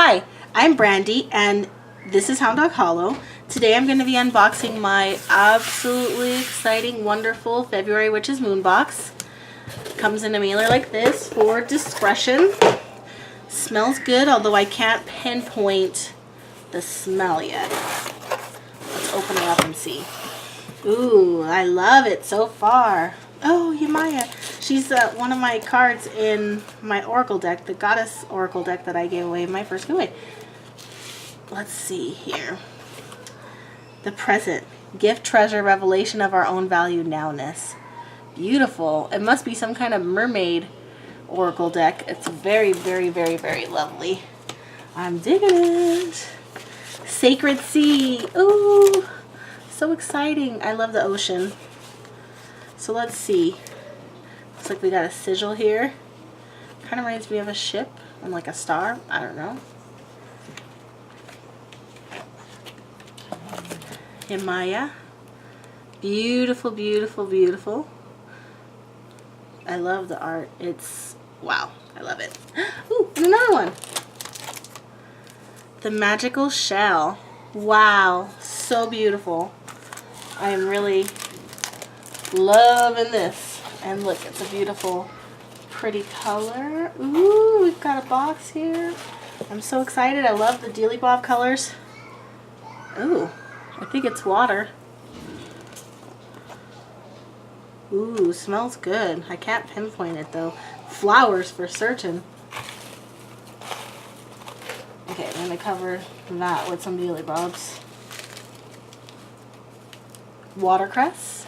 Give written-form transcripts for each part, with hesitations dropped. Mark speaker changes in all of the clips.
Speaker 1: Hi, I'm Brandy and this is Hound Dog Hollow. Today I'm going to be unboxing my absolutely exciting, wonderful February Witches Moon box. Comes in a mailer like this for discretion. Smells good, although I can't pinpoint the smell yet. Let's open it up and see. Ooh, I love it so far. Oh, Yemaya. She's one of my cards in my Oracle deck, the Goddess Oracle deck that I gave away in my first giveaway. Let's see here. The present. Gift, treasure, revelation of our own value nowness. Beautiful. It must be some kind of mermaid Oracle deck. It's very, very, very, very lovely. I'm digging it. Sacred Sea. Ooh, so exciting. I love the ocean. So let's see. Looks like we got a sigil here. Kind of reminds me of a ship and like a star. I don't know. Yemaya. Beautiful, beautiful, beautiful. I love the art. It's, wow. I love it. Ooh, and another one. The Magical Shell. Wow. So beautiful. I am really loving this. And look, it's a beautiful, pretty color. Ooh, we've got a box here. I'm so excited. I love the Dealy Bob colors. Ooh, I think it's water. Ooh, smells good. I can't pinpoint it though. Flowers for certain. Okay, I'm gonna cover that with some Dealy Bobs. Watercress.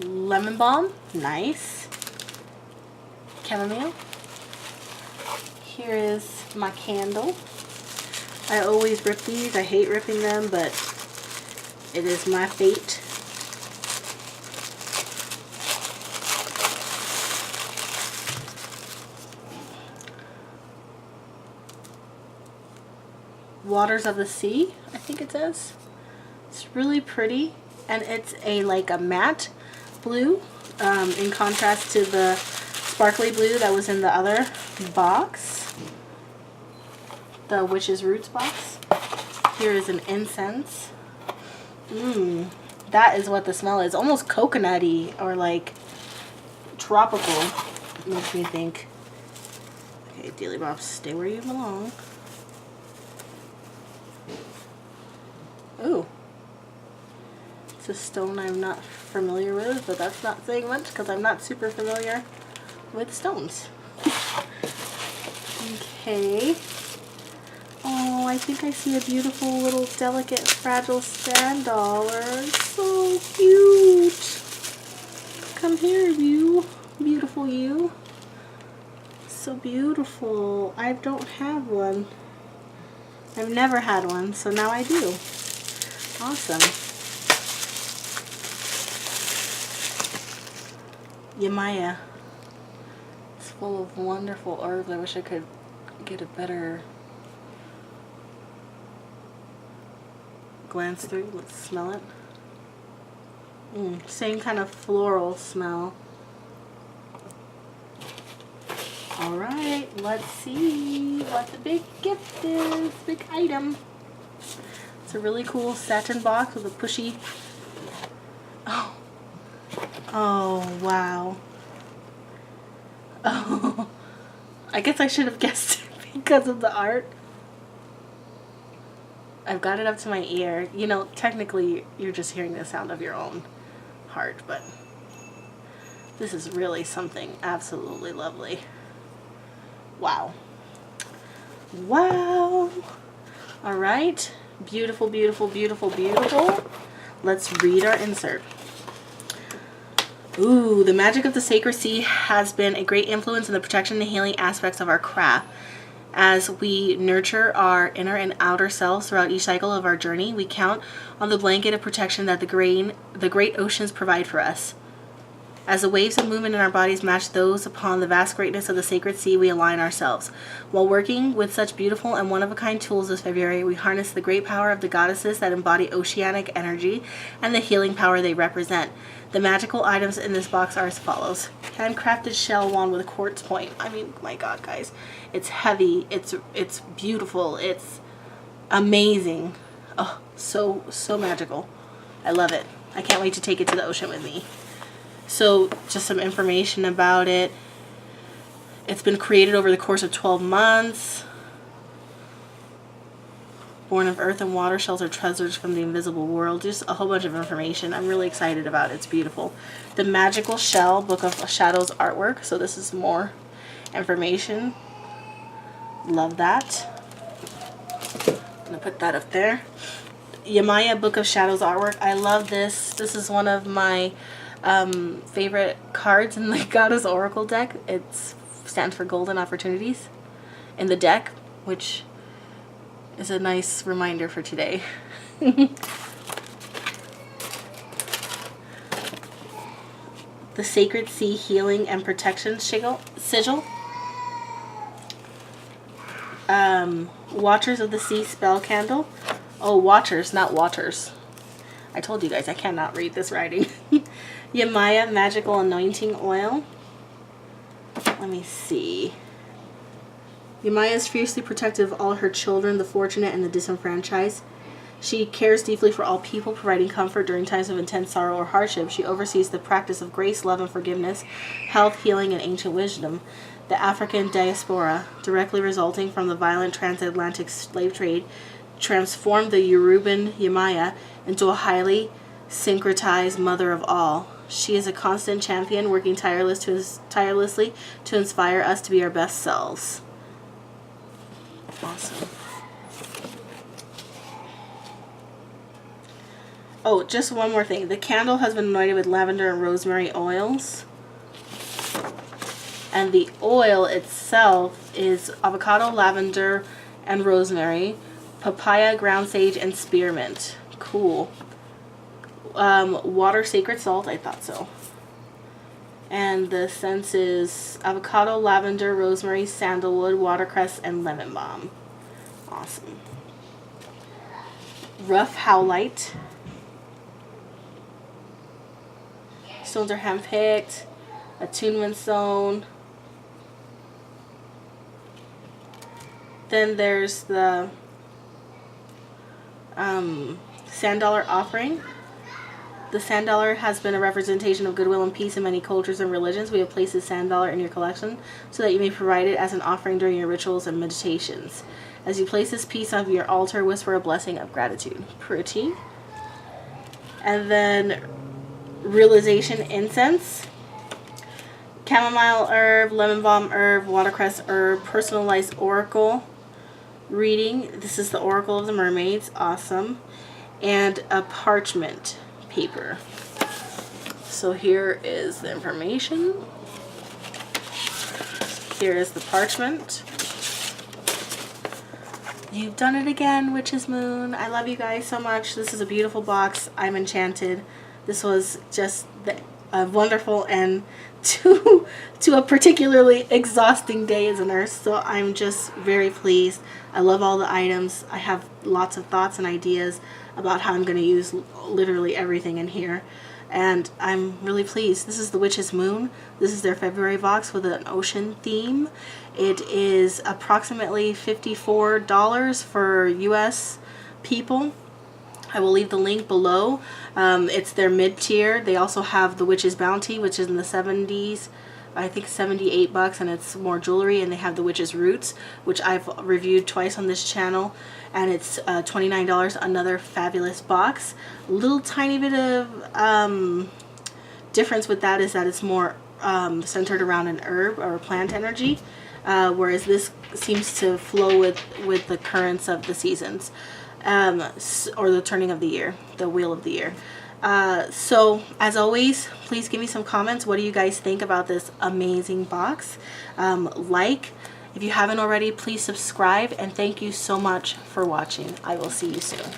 Speaker 1: Lemon balm, nice. Chamomile. Here is my candle. I always rip these. I hate ripping them, but it is my fate. Waters of the Sea, I think it says. It's really pretty, and it's like a matte blue, in contrast to the sparkly blue that was in the other box, the Witch's Roots box. Here is an incense. That is what the smell is. Almost coconutty or like tropical, makes me think. Okay, Dealy Bobs, stay where you belong. Ooh. It's a stone I'm not familiar with, but that's not saying much because I'm not super familiar with stones. Okay. Oh, I think I see a beautiful little delicate fragile sand dollar. So cute. Come here, you. Beautiful you. So beautiful. I don't have one. I've never had one, so now I do. Awesome. Yemaya. It's full of wonderful herbs. I wish I could get a better glance through. Let's smell it. Same kind of floral smell. Alright, let's see what the big gift is. Big item. It's a really cool satin box with a pushy... Oh, wow. Oh, I guess I should have guessed it because of the art. I've got it up to my ear. You know, technically, you're just hearing the sound of your own heart, but this is really something absolutely lovely. Wow. Wow. All right. Beautiful, beautiful, beautiful, beautiful. Let's read our insert. Ooh, the magic of the Sacred Sea has been a great influence in the protection and healing aspects of our craft. As we nurture our inner and outer selves throughout each cycle of our journey, we count on the blanket of protection that the great oceans provide for us. As the waves of movement in our bodies match those upon the vast greatness of the sacred sea, we align ourselves. While working with such beautiful and one-of-a-kind tools this February, we harness the great power of the goddesses that embody oceanic energy and the healing power they represent. The magical items in this box are as follows. Handcrafted shell wand with a quartz point. I mean, my God, guys. It's heavy. It's beautiful. It's amazing. Oh, so magical. I love it. I can't wait to take it to the ocean with me. So just some information about it. It's been created over the course of 12 months. Born of earth and water, shells are treasures from the invisible world. Just a whole bunch of information. I'm really excited about it. It's beautiful. The Magical Shell, Book of Shadows artwork. So this is more information. Love that. I'm going to put that up there. Yemaya, Book of Shadows artwork. I love this. This is one of my favorite cards in the Goddess Oracle deck. It stands for Golden Opportunities in the deck, which is a nice reminder for today. The Sacred Sea Healing and Protection Sigil. Watchers of the Sea Spell Candle. Oh, Watchers, not Waters. I told you guys I cannot read this writing. Yemaya Magical Anointing Oil. Let me see. Yemaya is fiercely protective of all her children, the fortunate and the disenfranchised. She cares deeply for all people, providing comfort during times of intense sorrow or hardship. She oversees the practice of grace, love, and forgiveness, health, healing, and ancient wisdom. The African diaspora, directly resulting from the violent transatlantic slave trade, transformed the Yoruban Yemaya into a highly syncretized mother of all. She is a constant champion, working tirelessly to inspire us to be our best selves. Awesome. Oh, just one more thing. The candle has been anointed with lavender and rosemary oils. And the oil itself is avocado, lavender, and rosemary, papaya, ground sage, and spearmint. Cool. Water sacred salt. I thought so. And the scents is avocado, lavender, rosemary, sandalwood, watercress, and lemon balm. Awesome. Rough howlite. Stones are hand-picked. Attunement stone. Then there's the sand dollar offering. The sand dollar has been a representation of goodwill and peace in many cultures and religions. We have placed the sand dollar in your collection so that you may provide it as an offering during your rituals and meditations. As you place this piece on your altar, whisper a blessing of gratitude. Pretty. And then realization incense. Chamomile herb, lemon balm herb, watercress herb, personalized oracle reading. This is the Oracle of the Mermaids. Awesome. And a parchment paper. So here is the information. Here is the parchment. You've done it again, Witch's Moon. I love you guys so much. This is a beautiful box. I'm enchanted. This was just a wonderful end to a particularly exhausting day as a nurse. So I'm just very pleased. I love all the items. I have lots of thoughts and ideas about how I'm going to use literally everything in here. And I'm really pleased. This is the Witch's Moon. This is their February box with an ocean theme. It is approximately $54 for US people. I will leave the link below. It's their mid-tier. They also have the Witch's Bounty, which is in the 70s. I think $78, and it's more jewelry. And they have the Witch's Roots, which I've reviewed twice on this channel, and it's $29. Another fabulous box. A little tiny bit of difference with that is that it's more centered around an herb or a plant energy, whereas this seems to flow with the currents of the seasons. Or the turning of the year, the wheel of the year. So as always, please give me some comments. What do you guys think about this amazing box? If you haven't already, please subscribe, and thank you so much for watching. I will see you soon.